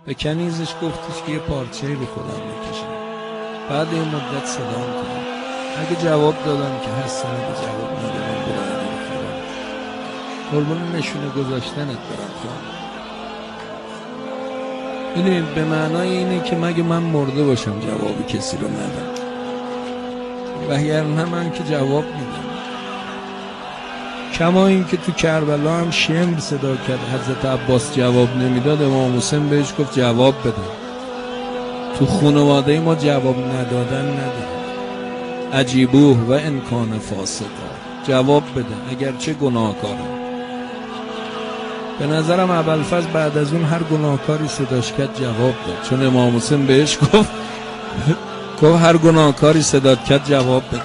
به کنیزش گفتش که یه پارچه‌ای به خودم بکشم. بعد یه مدت صدام کنم. اگه جواب دادم که هستن، اگه جواب ندادم برای خودم قربون نشونه گذاشتنت برم خواهم. اینه به معنای اینه که مگه من مرده باشم جواب کسی رو ندم، وگرنه من که جواب میدم. کما این که تو کربلا هم شمر صدا کرد، حضرت عباس جواب نمیداد، امام حسین بهش گفت جواب بده. تو خانواده ما جواب ندادن نداره. عجیبوه و انکان فاسقا، جواب بده اگرچه گناهکاره. به نظرم ابوالفضل بعد از اون هر گناهکاری صداش کرد جواب داد، چون امام حسین بهش گفت هر گناهکاری صدات کرد جواب بده.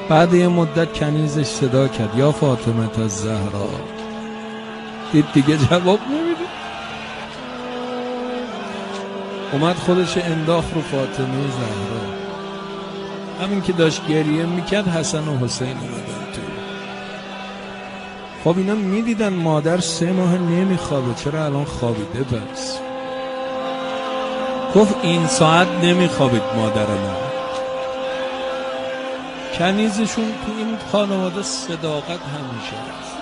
بعد یه مدت کنیزش صدا کرد یا فاطمه الزهرا، دید دیگه جواب نمیده، اومد خودش انداخت رو فاطمه زهرا. همین که داشت گریه میکرد حسن و حسین اومدن تو. خب اینا میدیدن مادر 3 ماه نمیخوابه، چرا الان خوابیده؟ پس گفت این ساعت نمیخوابید مادر ما. کنیزشون تو این خانواده صداقت همیشه هست،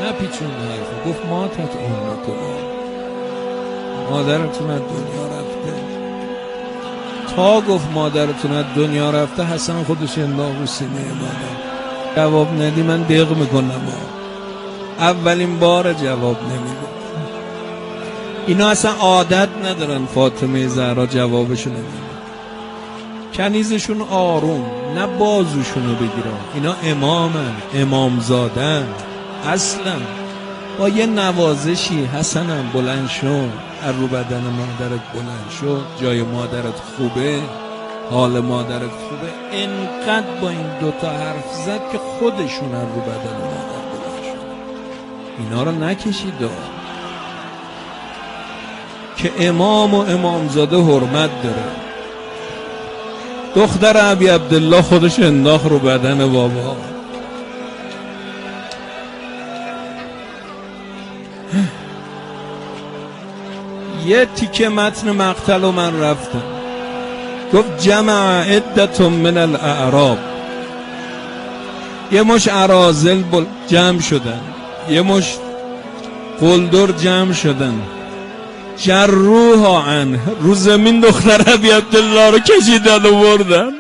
نپیچون حرفه. گفت ماتت امکم، مادرتون از دنیا رفته. تا گفت مادرتون از دنیا رفته حسن خودش انداخت رو سینه مادر. جواب ندی من دق میکنم. اولین بار جواب نمیده. اینا اصلا عادت ندارن فاطمه زهرا جوابشو نمیده. کنیزشون آروم، نه بازوشونو بگیرن. اینا امامن، امامزادن. اصلا با یه نوازشی حسنم بلند شو، از رو بدن مادرت بلند شو، جای مادرت خوبه، حال مادرت خوبه. انقدر با این دوتا حرف زد که خودشون از رو بدن مادر بلند شد. اینا رو نکشید که امام و امامزاده حرمت داره. دختر ابی عبدالله خودش انداخت رو بدن بابا. یه تیکه متن مقتل و من رفتم. گفت جمع عدت من الاعراب، یه مش اراذل جمع شدن، یه مش قلدر جمع شدن، جروها عنه، رو زمین دختر ابی عبدالله رو کشیدن و بردن.